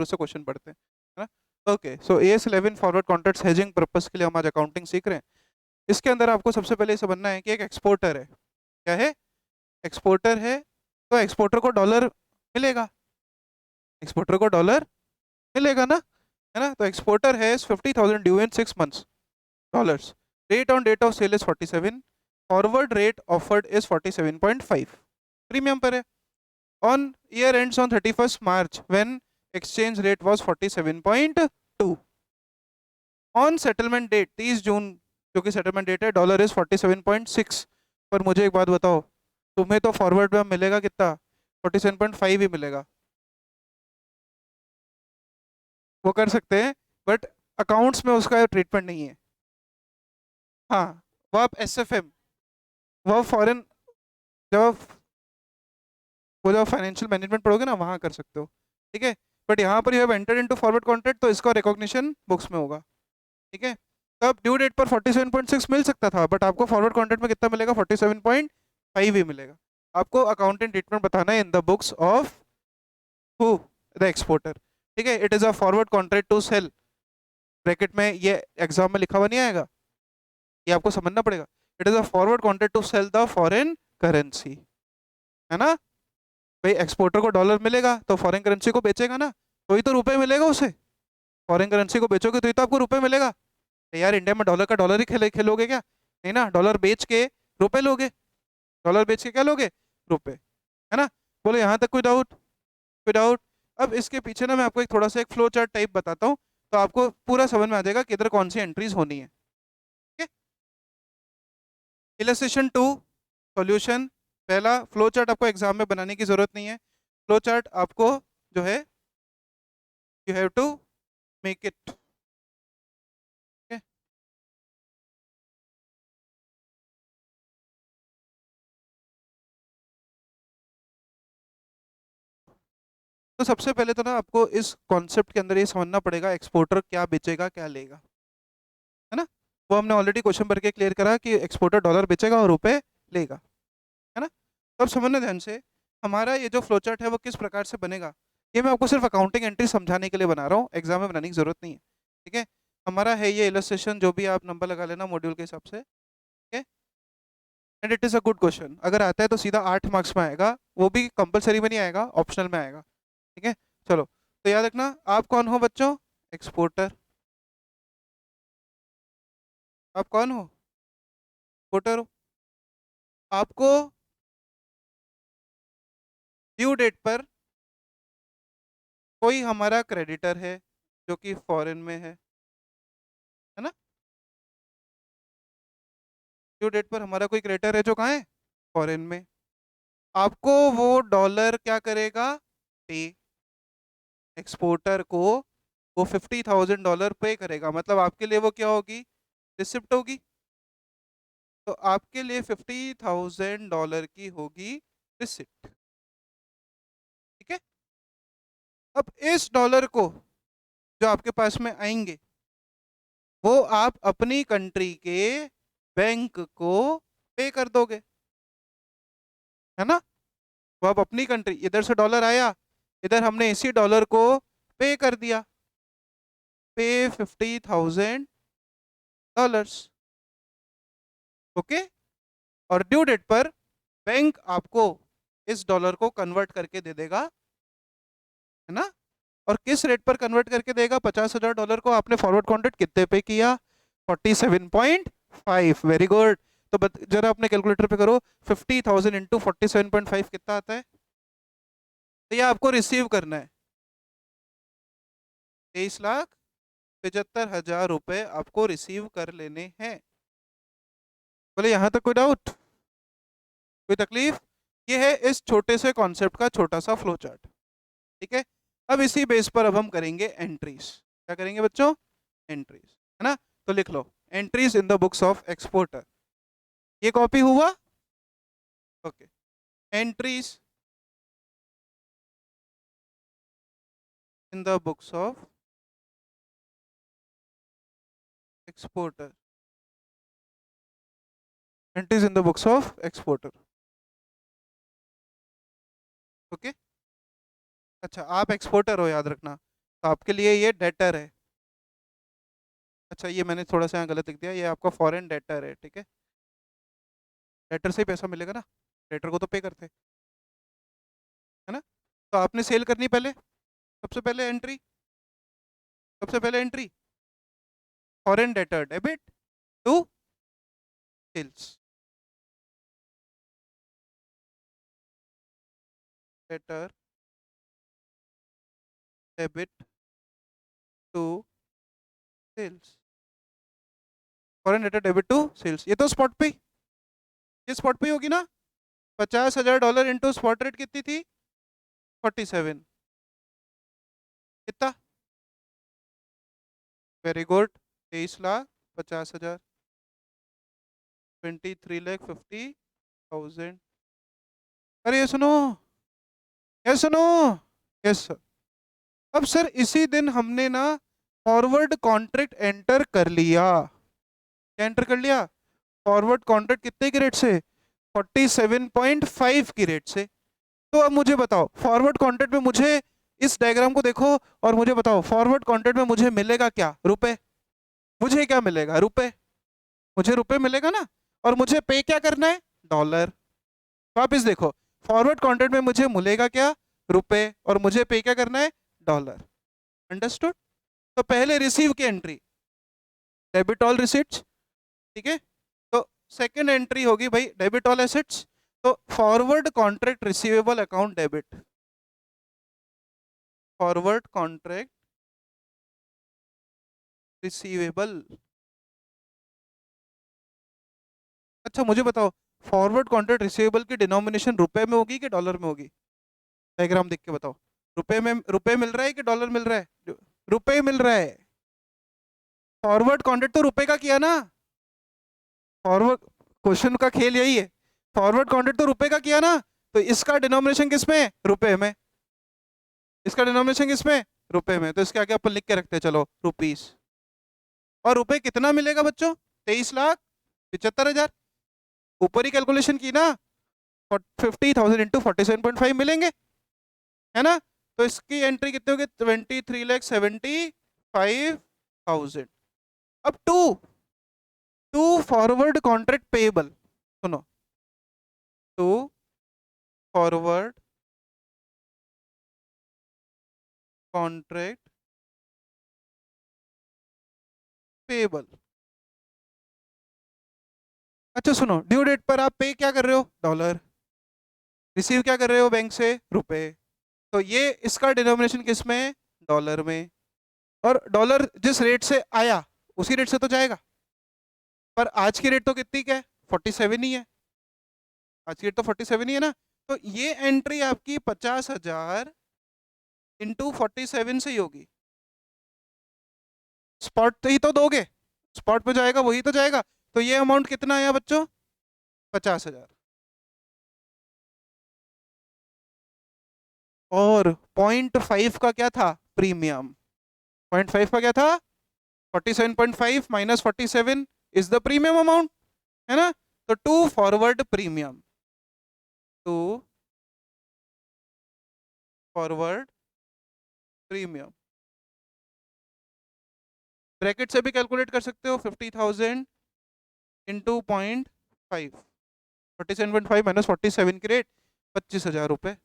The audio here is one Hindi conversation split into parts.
से क्वेश्चन पढ़ते हैं, है ना। ओके, सो AS11 forward contracts hedging purpose के लिए हम आज अकाउंटिंग सीख रहे हैं। इसके अंदर आपको सबसे पहले समझना है कि एक एक्सपोर्टर है। क्या है? एक्सपोर्टर है। तो एक्सपोर्टर को डॉलर मिलेगा, एक्सपोर्टर को डॉलर मिलेगा ना, है ना। तो exporter has 50,000 due in 6 months dollars. Rate on date of sale is 47, forward rate offered is 47.5, premium पर है। On year ends on 31st March when exchange rate was 47.2। On settlement date 30 June, जो कि सेटलमेंट डेट है, डॉलर इज 47.6। पर मुझे एक बात बताओ, तुम्हें तो फॉरवर्ड में मिलेगा कितना? 47.5 ही मिलेगा। वो कर सकते हैं, बट अकाउंट्स में उसका ट्रीटमेंट नहीं है। हाँ, वो आप SFM, वो फॉरेन, जब आप वो जब फाइनेंशियल मैनेजमेंट पढ़ोगे ना वहाँ कर सकते हो, ठीक है। बट यहाँ पर you have entered into forward contract, तो इसका रिकॉग्निशन बुक्स में होगा, ठीक है। तो अब ड्यू डेट पर 47.6 मिल सकता था, बट आपको फॉरवर्ड कॉन्ट्रैक्ट में कितना मिलेगा? 47.5 ही मिलेगा। आपको अकाउंटेंट ट्रीटमेंट बताना है in the books of who, the exporter, ठीक है। It is a forward contract to sell, bracket में ये एग्जाम में लिखा हुआ नहीं आएगा, ये आपको समझना पड़ेगा। It is a forward contract to sell the foreign currency, है ना। भाई एक्सपोर्टर को डॉलर मिलेगा तो फॉरेन करेंसी को बेचेगा ना, तो ही तो रुपए मिलेगा उसे। फॉरेन करेंसी को बेचोगे तो ही तो आपको रुपए मिलेगा। तो यार इंडिया में डॉलर का डॉलर ही खेलोगे क्या? नहीं ना, डॉलर बेच के रुपए लोगे, डॉलर बेच के क्या लोगे? रुपए, है ना। बोलो यहाँ तक कोई डाउट? कोई डाउट? अब इसके पीछे ना मैं आपको एक थोड़ा सा एक फ्लो चार्ट टाइप बताता हूँ, तो आपको पूरा समझ में आ जाएगा कि इधर कौन सी एंट्रीज होनी है, ठीक है। Illustration 2, solution. पहला फ्लो चार्ट आपको एग्जाम में बनाने की जरूरत नहीं है। फ्लो चार्ट आपको जो है, you have to make it, okay? तो सबसे पहले तो ना आपको इस कॉन्सेप्ट के अंदर ये समझना पड़ेगा एक्सपोर्टर क्या बेचेगा क्या लेगा, है ना। वो हमने ऑलरेडी क्वेश्चन भर के क्लियर करा कि एक्सपोर्टर डॉलर बेचेगा और रुपए लेगा, है ना। तो अब समझना ध्यान से, हमारा ये जो फ्लो चार्ट है वो किस प्रकार से बनेगा। ये मैं आपको सिर्फ अकाउंटिंग एंट्री समझाने के लिए बना रहा हूँ, एग्जाम में बनाने की जरूरत नहीं है, ठीक है। हमारा है ये इलस्ट्रेशन, जो भी आप नंबर लगा लेना मॉड्यूल के हिसाब से, ठीक है। And it is a good question, अगर आता है तो सीधा 8 मार्क्स में आएगा, वो भी कंपलसरी में नहीं आएगा, ऑप्शनल में आएगा, ठीक है। चलो, तो याद रखना, आप कौन हो बच्चों? एक्सपोर्टर। आप कौन हो? एक्सपोर्टर हो। आपको ड्यू डेट पर कोई हमारा क्रेडिटर है जो कि फॉरेन में है ना। ड्यू डेट पर हमारा कोई क्रेडिटर है जो कहाँ है? फॉरेन में। आपको वो डॉलर क्या करेगा? पे। एक्सपोर्टर को वो $50,000 पे करेगा, मतलब आपके लिए वो क्या होगी? रिसिप्ट होगी। तो आपके लिए $50,000 की होगी रिसिप्ट, ठीक है। अब इस डॉलर को जो आपके पास में आएंगे, वो आप अपनी कंट्री के बैंक को पे कर दोगे, है ना। वो आप अपनी कंट्री, इधर से डॉलर आया, इधर हमने इसी डॉलर को पे कर दिया, पे $50,000, ओके। और ड्यू डेट पर बैंक आपको इस डॉलर को कन्वर्ट करके दे देगा, है ना। और किस रेट पर कन्वर्ट करके देगा? $50,000 को आपने फॉरवर्ड कॉन्ट्रैक्ट कितने पे किया? 47.5, वेरी गुड। तो जरा अपने कैलकुलेटर पे करो, 50,000 इंटू 47.5 कितना आता है? तो ये आपको रिसीव करना है 23,75,000 रुपए आपको रिसीव कर लेने हैं। बोले यहाँ तक कोई डाउट, कोई तकलीफ? ये है इस छोटे से कॉन्सेप्ट का छोटा सा फ्लो चार्ट, ठीक है। अब इसी बेस पर अब हम करेंगे एंट्रीज। क्या करेंगे बच्चों? एंट्रीज, है ना। तो लिख लो, entries in the books of exporter. ये कॉपी हुआ? Okay. Entries in the books of exporter, entries in the books of exporter, okay. अच्छा, आप एक्सपोर्टर हो, याद रखना। तो आपके लिए ये डेटर है। अच्छा, ये मैंने थोड़ा सा यहाँ गलत लिख दिया, ये आपका फॉरेन डेटर है, ठीक है। डेटर से ही पैसा मिलेगा ना, डेटर को तो पे करते हैं, है ना। तो आपने सेल करनी पहले, सबसे पहले entry foreign debtor debit to sales, debtor debit to sales, foreign debtor debit to sales. ये तो स्पॉट पे, ये स्पॉट पे ही होगी ना। $50,000 इंटू स्पॉट रेट कितनी थी, 47, कितना, वेरी गुड, 23,50,000, 23,50,000। अरे ये सुनो, ये सुनो, यस सर। अब सर इसी दिन हमने ना फॉरवर्ड कॉन्ट्रैक्ट एंटर कर लिया, क्या एंटर कर लिया, फॉरवर्ड कॉन्ट्रैक्ट कितने की रेट से, 47.5 की रेट से। तो अब मुझे बताओ फॉरवर्ड कॉन्ट्रैक्ट में मुझे, इस डायग्राम को देखो और मुझे बताओ फॉरवर्ड कॉन्ट्रैक्ट में मुझे मिलेगा क्या, रुपए। मुझे क्या मिलेगा, रुपए, मुझे रुपए मिलेगा ना। और मुझे पे क्या करना है, डॉलर। वापिस देखो, फॉरवर्ड कॉन्ट्रैक्ट में मुझे मिलेगा क्या, रुपए, और मुझे पे क्या करना है, डॉलर। अंडरस्टूड। तो पहले रिसीव की एंट्री, डेबिट ऑल रिसीट्स, ठीक है। तो सेकंड एंट्री होगी भाई डेबिट ऑल एसेट्स, तो forward contract receivable account debit, forward contract receivable. अच्छा मुझे बताओ, फॉरवर्ड कॉन्ट्रैक्ट रिसीवेबल की डिनोमिनेशन रुपए में होगी कि डॉलर में होगी, डायग्राम देख के बताओ। रुपए में, रुपए मिल रहा है कि डॉलर मिल रहा है, रुपए मिल रहा है। फॉरवर्ड कॉन्ट्रैक्ट तो रुपए का किया ना, फॉरवर्ड, क्वेश्चन का खेल यही है, फॉरवर्ड कॉन्ट्रैक्ट तो रुपए का किया ना, तो इसका डिनोमिनेशन किस में, रुपए में, इसका डिनोमिनेशन किस में, रुपए में। तो इसके आगे अपन लिख के रखते हैं, चलो रुपीस। और रुपए कितना मिलेगा बच्चों, 23,75,000। ऊपर ही कैलकुलेशन की ना, 50,000 इंटू 47.5 मिलेंगे, है ना। तो इसकी एंट्री कितनी होगी, 23,75,000। अब to to forward contract payable, सुनो, टू फॉरवर्ड कॉन्ट्रैक्ट पेएबल। अच्छा सुनो, ड्यू डेट पर आप पे क्या कर रहे हो, डॉलर, रिसीव क्या कर रहे हो बैंक से, रुपए। तो ये इसका डिनोमिनेशन किस में, डॉलर में। और डॉलर जिस रेट से आया उसी रेट से तो जाएगा, पर आज की रेट तो कितनी क्या है, 47 ही है, आज की रेट तो 47 ही है ना। तो ये एंट्री आपकी 50,000 इंटू 47 से ही होगी। स्पॉट ही तो दोगे, स्पॉट पे जाएगा वही तो जाएगा। तो ये अमाउंट कितना आया बच्चों, 50,000। और 0.5 का क्या था, प्रीमियम। 0.5 का क्या था, 47.5 minus 47 is the premium amount, है ना। तो to forward premium, to forward premium, bracket से भी कैलकुलेट कर सकते हो, 50,000 इंटू 0.5, 47.5 माइनस 47 की रेट, 25,000 रुपये।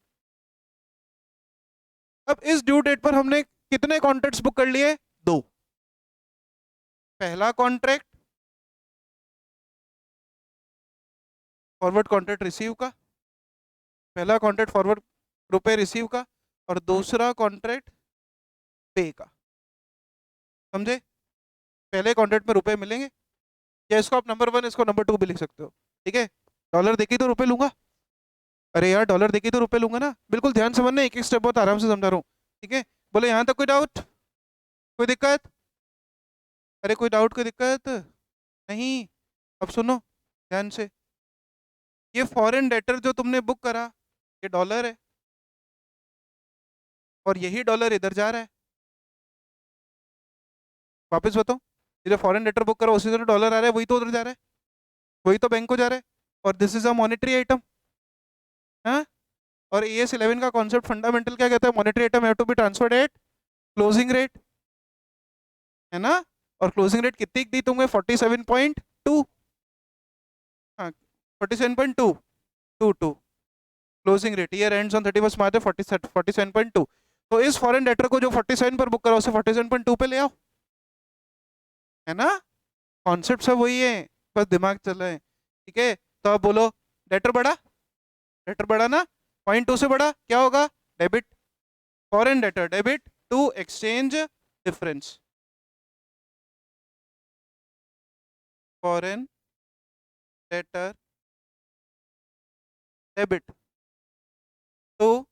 अब इस ड्यू डेट पर हमने कितने कॉन्ट्रैक्ट्स बुक कर लिए, दो। पहला कॉन्ट्रैक्ट फॉरवर्ड कॉन्ट्रैक्ट रिसीव का, पहला कॉन्ट्रैक्ट फॉरवर्ड रुपए रिसीव का, और दूसरा कॉन्ट्रैक्ट पे का, समझे। पहले कॉन्ट्रैक्ट में रुपए मिलेंगे, या इसको आप नंबर 1 इसको नंबर 2 भी लिख सकते हो, ठीक है। डॉलर देखी तो रुपए लूंगा, अरे यार डॉलर देखी तो रुपए लूंगा ना, बिल्कुल ध्यान से समझना, एक एक स्टेप बहुत आराम से समझा रहा हूँ, ठीक है। बोले यहाँ तक कोई डाउट, कोई दिक्कत, अरे कोई डाउट, कोई दिक्कत नहीं। अब सुनो ध्यान से, ये फॉरेन डेटर जो तुमने बुक करा, ये डॉलर है, और यही डॉलर इधर जा रहा है। वापस बताओ, ये जो फॉरेन डेटर बुक करा उसी से डॉलर आ रहा है, वही तो उधर जा रहा है, वही तो बैंक को जा रहा है। और this is a monetary item, हाँ। और AS 11 का कॉन्सेप्ट फंडामेंटल क्या कहता है, monetary item have to be transferred at closing rate है ना, और क्लोजिंग रेट कितनी दी तुमने 47.2, हाँ 47.222 closing rate, year ends on 31 मार्च 47.2। तो इस फॉरेन डेटर को जो 47 पर बुक करा उसे 47.2 पे ले आओ, है ना, कॉन्सेप्ट सब वही है, बस दिमाग चल रहा है, ठीक है। तो आप बोलो डेटर बढ़ा, डेटर बढ़ा ना, 0.2 से बढ़ा क्या होगा, debit, foreign debtor debit to exchange difference, foreign debtor debit to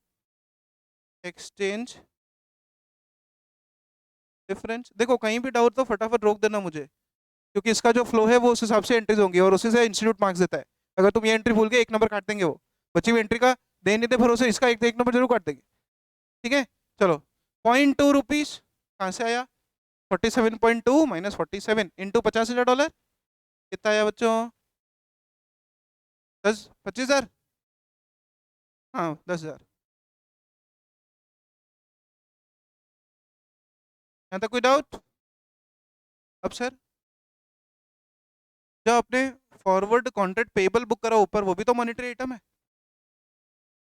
exchange difference. देखो कहीं भी डाउट तो फटाफट रोक देना मुझे, क्योंकि इसका जो फ्लो है वो उस हिसाब से एंट्रीज होंगी और उसी से इंस्टीट्यूट मार्क्स देता है। अगर तुम ये एंट्री भूल गए 1 नंबर काट देंगे वो, बची हुई एंट्री का दे नहीं दे भरोसे, इसका एक नंबर जरूर काट देंगे, ठीक है। चलो 0.2 रुपीज कहाँ से आया, 47.2 माइनस 47 इंटू $50,000 कितना आया बच्चों, 25,000, हाँ 10,000। यहाँ तक कोई डाउट। अब सर जो आपने फॉरवर्ड कॉन्ट्रैक्ट पेबल बुक करा ऊपर वो भी तो मॉनिटरी आइटम है।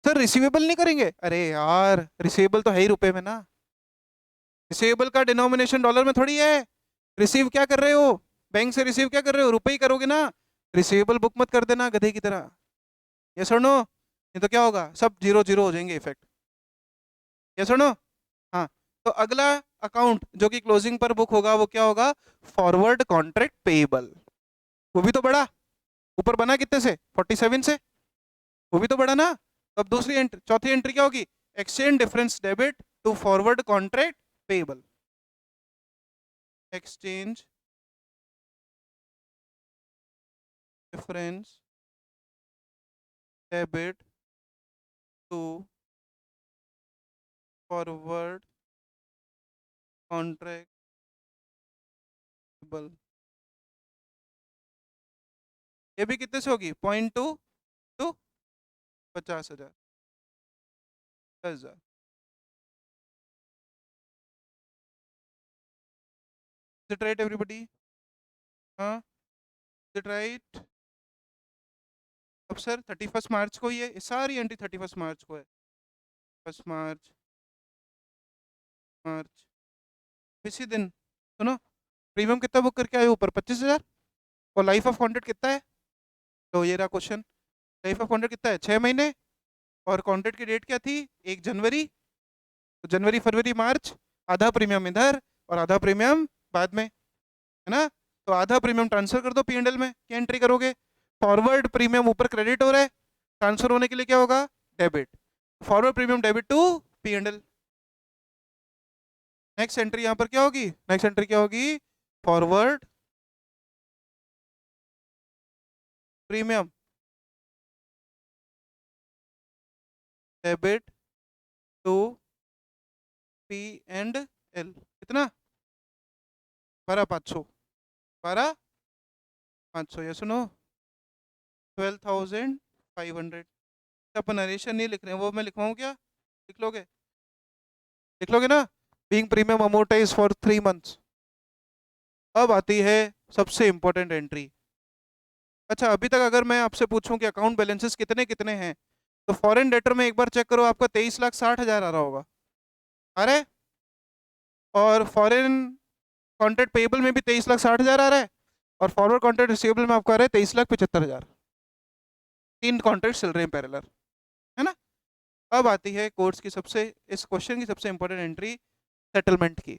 सर रिसीवेबल नहीं करेंगे, अरे यार रिसीवेबल तो है ही रुपए में ना, रिसीवेबल का डिनोमिनेशन डॉलर में थोड़ी है, रिसीव क्या कर रहे हो, बैंक से रिसीव क्या कर रहे हो, रुपए ही करोगे ना, रिसीवेबल बुक मत कर देना गधे की तरह, ये सुनो, ये तो क्या होगा सब जीरो जीरो हो जाएंगे इफेक्ट, ये सुनो। हाँ, तो अगला अकाउंट जो कि क्लोजिंग पर बुक होगा वो क्या होगा, फॉरवर्ड कॉन्ट्रैक्ट पेबल, वो भी तो बड़ा, ऊपर बना कितने से 47 से, वो भी तो बड़ा ना। अब दूसरी एंट्री, चौथी एंट्री क्या होगी, exchange difference debit to forward contract payable, exchange difference debit to forward contract payable, ये भी कितने से होगी, 0.2 to 50,000, 10,000। Is it right everybody? हाँ, is it right? अब सर 31 मार्च को ही है, ये सारी एंट्री 31 मार्च को है, 1 मार्च, मार्च, इसी दिन सुनो, प्रीमियम कितना बुक करके आए ऊपर 25,000, और लाइफ ऑफ कॉन्ट्रैक्ट कितना है, तो ये रहा क्वेश्चन, लाइफ ऑफ कॉन्ट्रैक्ट कितना है 6 महीने, और कॉन्ट्रैक्ट की डेट क्या थी 1 जनवरी, तो जनवरी फरवरी मार्च, आधा प्रीमियम इधर और आधा प्रीमियम बाद में, है ना, तो आधा प्रीमियम ट्रांसफर कर दो P&L में, क्या एंट्री करोगे, फॉरवर्ड प्रीमियम ऊपर क्रेडिट हो रहा है, ट्रांसफर होने के लिए क्या होगा, debit, forward premium debit to P&L। Next entry यहाँ पर क्या होगी, नेक्स्ट एंट्री क्या होगी, forward premium debit to P&L, कितना 12,500, 12,500, ये सुनो 12,500। अपन नरेशन नहीं लिख रहे हैं, वो मैं लिखवाऊँ क्या, लिख लोगे, लिख लोगे ना, being premium amortise for 3 months. अब आती है सबसे इंपॉर्टेंट एंट्री। अच्छा अभी तक अगर मैं आपसे पूछूं कि अकाउंट बैलेंसेस कितने कितने हैं, तो फॉरेन डेटर में एक बार चेक करो, आपका 23,60,000 आ रहा होगा, अरे, और फॉरेन कॉन्ट्रैक्ट पेबल में भी 23,60,000 आ रहा है, और फॉरवर्ड कॉन्ट्रैक्ट रिसीवेबल में आपको आ रहा है 23,75,000, 3 कॉन्ट्रैक्ट चल रहे हैं पैरेलल, है ना। अब आती है कोर्स की सबसे, इस क्वेश्चन की सबसे इंपॉर्टेंट एंट्री, सेटलमेंट की।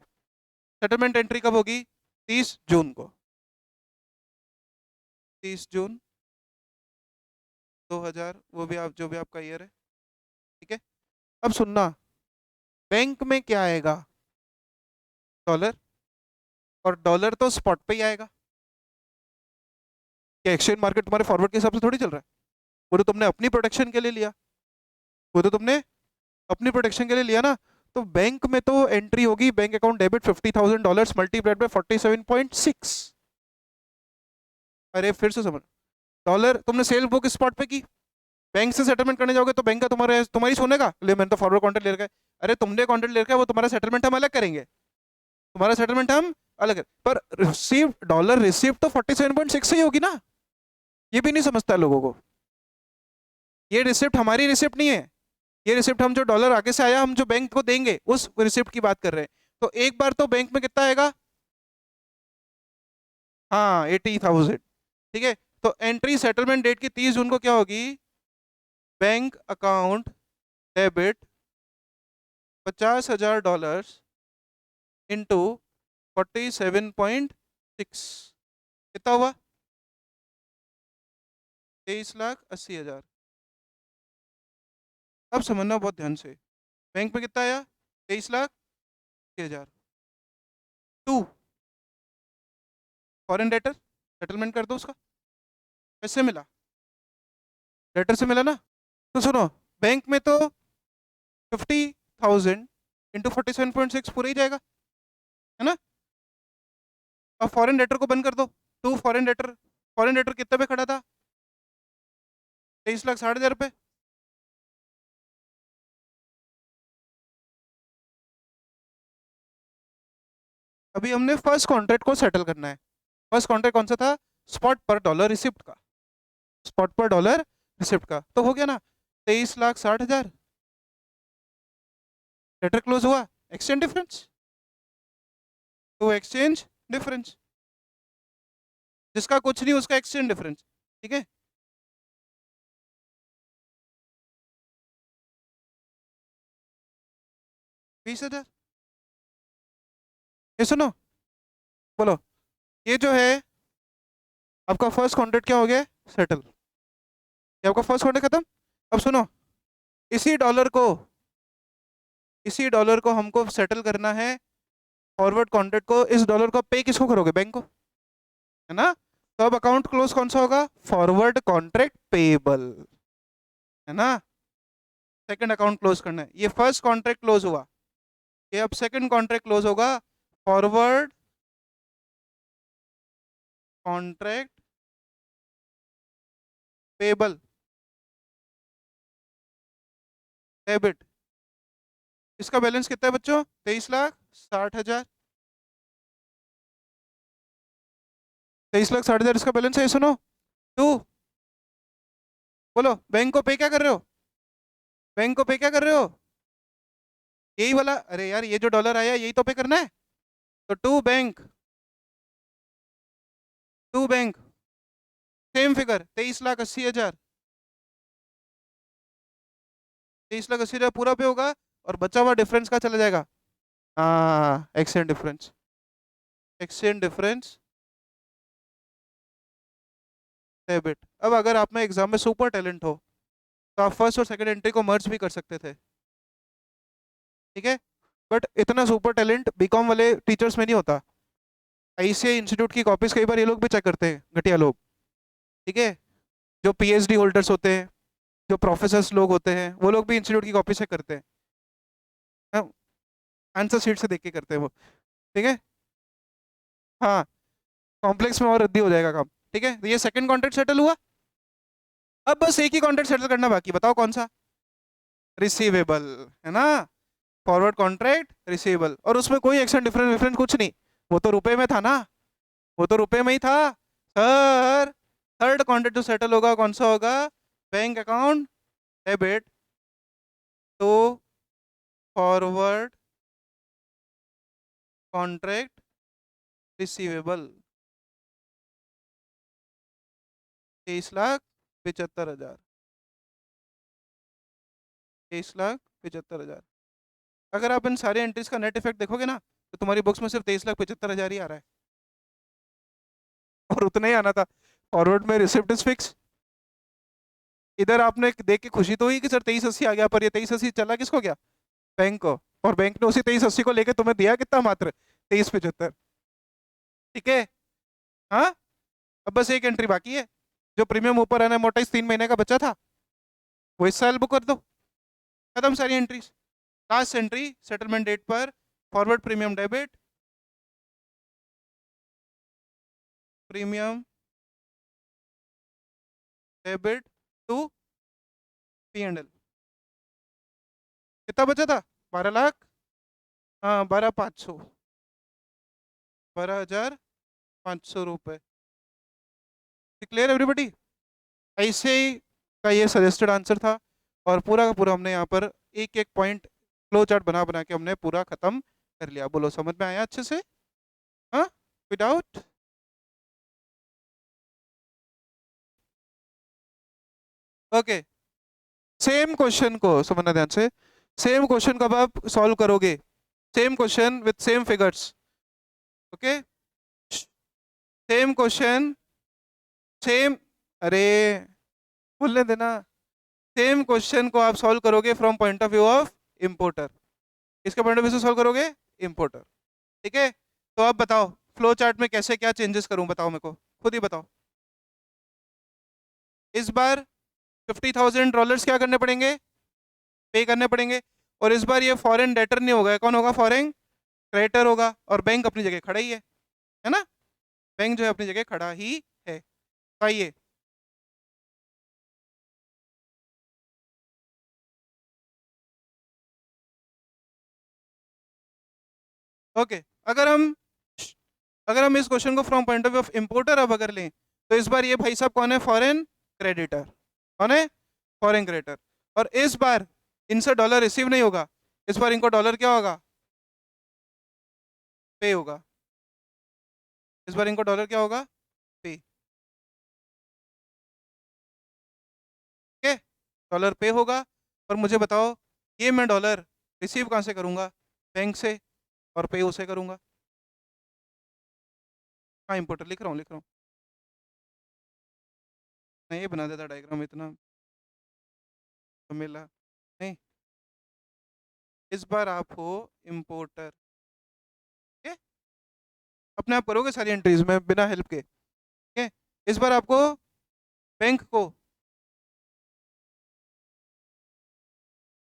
सेटलमेंट एंट्री कब होगी, 30 जून को, 30 जून 2000, वो भी आप जो भी आपका ईयर है, ठीक है। अब सुनना, बैंक में क्या आएगा, डॉलर, और डॉलर तो स्पॉट पे ही आएगा, क्या एक्सचेंज मार्केट तुम्हारे फॉरवर्ड के हिसाब से थोड़ी चल रहा है, वो तो तुमने अपनी प्रोटेक्शन के लिए लिया, वो तो तुमने अपनी प्रोटेक्शन के लिए लिया ना। तो बैंक में तो एंट्री होगी, bank account debit $50,000 multiplied by 47.6, अरे फिर से समझ, डॉलर तुमने सेल बुक स्पॉट पे की, बैंक से सेटलमेंट करने जाओगे तो बैंक का तुम्हारे तुम्हारी सुनेगा, ले मैंने तो फॉरवर्ड कॉन्ट्रैक्ट ले रखा है, अरे तुमने कॉन्ट्रैक्ट ले रखा है, वो तुम्हारा सेटलमेंट हम अलग करेंगे, तुम्हारा सेटलमेंट हम अलग करें, पर रिसीव डॉलर रिसीव तो 47.6 ही होगी ना, ये भी नहीं समझता लोगों को। ये रिसिप्ट हमारी रिसिप्ट नहीं है, ये रिसिप्ट हम जो डॉलर आगे से आया हम जो बैंक को देंगे उस रिसिप्ट की बात कर रहे हैं। तो एक बार तो बैंक में कितना आएगा, हाँ 80,000, ठीक है। तो एंट्री सेटलमेंट डेट की 30 जून को क्या होगी, बैंक अकाउंट डेबिट $50,000 इंटू 47.6, कितना हुआ, 23,80,000। अब समझना बहुत ध्यान से, बैंक में कितना आया, 23,80,000। टू फॉरेन डेटर सेटलमेंट कर दो उसका, कैसे मिला, लेटर से मिला ना। तो सुनो, बैंक में तो 50,000 इंटू 47.6 पूरा ही जाएगा, है ना। अब फॉरेन डेटर को बंद कर दो, to foreign debtor, foreign debtor कितने पे खड़ा था, 23,60,000 रुपये। अभी हमने फर्स्ट कॉन्ट्रैक्ट को सेटल करना है। फर्स्ट कॉन्ट्रैक्ट कौन सा था, स्पॉट पर डॉलर रिसिप्ट का, स्पॉट पर डॉलर रिसिप्ट का, तो हो गया ना 23,60,000, लेटर क्लोज हुआ, एक्सचेंज डिफरेंस, तो एक्सचेंज डिफरेंस, जिसका कुछ नहीं उसका एक्सचेंज डिफरेंस, ठीक है। बीस हजार, ये सुनो, बोलो, ये जो है आपका फर्स्ट कॉन्ट्रैक्ट क्या हो गया, सेटल, ये आपका फर्स्ट कॉन्ट्रैक्ट खत्म। अब सुनो, इसी डॉलर को, इसी डॉलर को हमको सेटल करना है, फॉरवर्ड कॉन्ट्रैक्ट को, इस डॉलर को पे किसको करोगे, बैंक को, है ना। तो अब अकाउंट क्लोज कौन सा होगा, फॉरवर्ड कॉन्ट्रैक्ट पेबल, है ना। सेकंड अकाउंट क्लोज करना है, ये फर्स्ट कॉन्ट्रैक्ट क्लोज हुआ, ये अब सेकंड कॉन्ट्रैक्ट क्लोज होगा, फॉरवर्ड कॉन्ट्रैक्ट पेबल डेबिट, इसका बैलेंस कितना है बच्चों, 23,60,000, 23,60,000 इसका बैलेंस है, सुनो। टू, बोलो बैंक को पे क्या कर रहे हो, बैंक को पे क्या कर रहे हो, यही वाला, अरे यार ये जो डॉलर आया यही तो पे करना है। तो टू बैंक सेम फिगर 23,80,000, 23,80,000 पूरा पे होगा, और बचा हुआ डिफरेंस का चला जाएगा, हाँ exchange difference, exchange difference debit. अब अगर आप में एग्जाम में सुपर टैलेंट हो तो आप फर्स्ट और सेकंड एंट्री को मर्ज भी कर सकते थे, ठीक है। बट इतना सुपर टैलेंट बीकॉम वाले टीचर्स में नहीं होता। आईसीआई इंस्टीट्यूट की कॉपीज कई बार ये लोग भी चेक करते हैं, घटिया लोग, ठीक है। जो पीएचडी होल्डर्स होते हैं, जो प्रोफेसर्स लोग होते हैं, वो लोग भी इंस्टीट्यूट की कॉपी चेक करते हैं, आंसर शीट से देख के करते हैं वो, ठीक है। हाँ, कॉम्प्लेक्स में और रद्दी हो जाएगा काम, ठीक है। तो ये सेकंड कॉन्ट्रैक्ट सेटल हुआ, अब बस एक ही कॉन्ट्रैक्ट सेटल करना बाकी, बताओ कौन सा, रिसीवेबल, है ना। फॉरवर्ड कॉन्ट्रैक्ट रिसीवेबल, और उसमें कोई एक्शन डिफरेंस डिफरेंस कुछ नहीं, वो तो रुपए में था ना, वो तो रुपए में ही था सर। थर्ड कॉन्ट्रैक्ट जो सेटल होगा कौन सा होगा, bank account debit to forward contract receivable, 23,75,000, 23,75,000। अगर आप इन सारे एंट्रीज का नेट इफेक्ट देखोगे ना, तो तुम्हारी बुक्स में सिर्फ 23,75,000 ही आ रहा है, और उतना ही आना था। फॉरवर्ड में रिसिप्ट इज फिक्स, इधर आपने देख के खुशी तो हुई कि सर 23,80 आ गया, पर ये 23,80 चला किसको गया, बैंक को, और बैंक ने उसी 23,80 को लेके तुम्हें दिया कितना, मात्र 23,75, ठीक है। हाँ, अब बस एक एंट्री बाकी है, जो प्रीमियम ऊपर आना मोटाइज 3 महीने का बचा था, वो इस साल बुक कर दो, खत्म सारी entries. Last entry settlement date पर, forward premium debit, premium debit to P&L, कितना बचा था, 12 लाख, हाँ 12,500, 12,500 रुपये। Clear everybody? ऐसे ही का ये सजेस्टेड आंसर था, और पूरा का पूरा हमने यहाँ पर एक एक पॉइंट फ्लो चार्ट बना बना के हमने पूरा खत्म कर लिया। बोलो समझ में आया अच्छे से? हाँ, विदाउट? ओके, सेम क्वेश्चन को समझना ध्यान से। सेम क्वेश्चन कब आप सॉल्व करोगे? Same question with same figures. Okay, same question, same, अरे बोलने देना। सेम क्वेश्चन को आप सॉल्व करोगे from point of view of importer. किसके पॉइंट ऑफ व्यू से सॉल्व करोगे? इंपोर्टर। ठीक है, तो आप बताओ फ्लो चार्ट में कैसे क्या चेंजेस करूं, बताओ मेरे को, खुद ही बताओ। इस बार $50,000 क्या करने पड़ेंगे? पे करने पड़ेंगे। और इस बार ये फॉरेन डेटर नहीं होगा, कौन होगा? फॉरेन क्रेडिटर होगा। और बैंक अपनी जगह खड़ा ही है ना? बैंक जो है अपनी जगह खड़ा ही है। तो आइए, ओके, अगर हम इस क्वेश्चन को from point of view of importer अब अगर लें, तो इस बार ये भाई साहब कौन है? Foreign creditor. कौन है? Foreign creditor. और इस बार इनसे डॉलर रिसीव नहीं होगा, इस बार इनको डॉलर क्या होगा? पे होगा। इस बार इनको डॉलर क्या होगा? पे। ठीक है, डॉलर पे होगा। और मुझे बताओ, ये मैं डॉलर रिसीव कहाँ से करूँगा? बैंक से। और पे उसे करूँगा। हाँ, इंपोर्टर लिख रहा हूँ, लिख रहा हूँ। मैं ये बना देता डायग्राम, इतना तो मिला नहीं। इस बार आप हो इंपोर्टर। ठीक है, अपने आप करोगे सारी एंट्रीज में बिना हेल्प के। ठीक है, इस बार आपको बैंक को,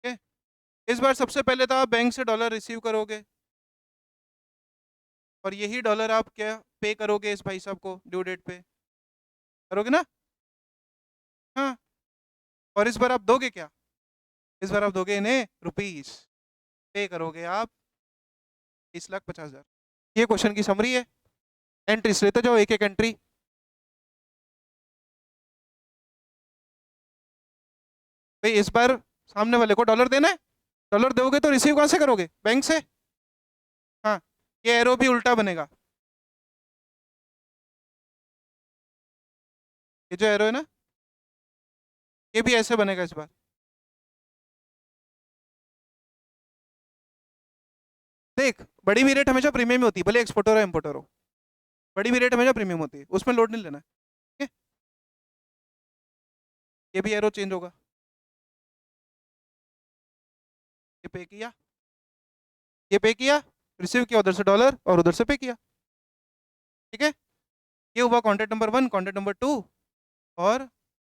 ठीक है, इस बार सबसे पहले तो आप बैंक से डॉलर रिसीव करोगे, और यही डॉलर आप क्या पे करोगे इस भाई साहब को ड्यू डेट पे? करोगे ना? हाँ। और इस बार आप दोगे क्या? इस बार आप दोगे इन्हें रुपीस। पे करोगे आप 20,50,000। ये क्वेश्चन की समरी है। एंट्रीज लेते जाओ, एक एक एंट्री। भाई इस बार सामने वाले को डॉलर देना है, डॉलर दोगे तो रिसीव कहाँ से करोगे? बैंक से। हाँ, ये एरो भी उल्टा बनेगा। ये जो एरो है ना, ये भी ऐसे बनेगा इस बार। देख, बड़ी भी रेट हमेशा प्रीमियम ही होती है, भले एक्सपोर्टर हो इम्पोर्टर हो। बड़ी भी रेट हमेशा प्रीमियम होती है, उसमें लोड नहीं लेना है। ठीक है, ये भी एरो चेंज होगा। ये पे किया, ये पे किया, रिसीव किया उधर से डॉलर, और उधर से पे किया। ठीक है, ये हुआ कॉन्टेक्ट नंबर 1, कॉन्टेक्ट नंबर 2, और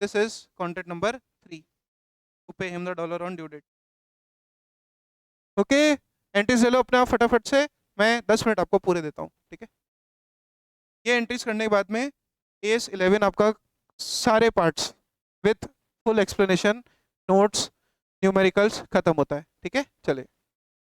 this is contact number 3 to pay him the dollar on due date. Okay, entries ले लो अपने आप फटाफट से, मैं 10 मिनट आपको पूरे देता हूँ। ठीक है, ये एंट्रीज करने के बाद में एस 11 आपका सारे parts with full explanation, notes, numericals खत्म होता है। ठीक है, चले।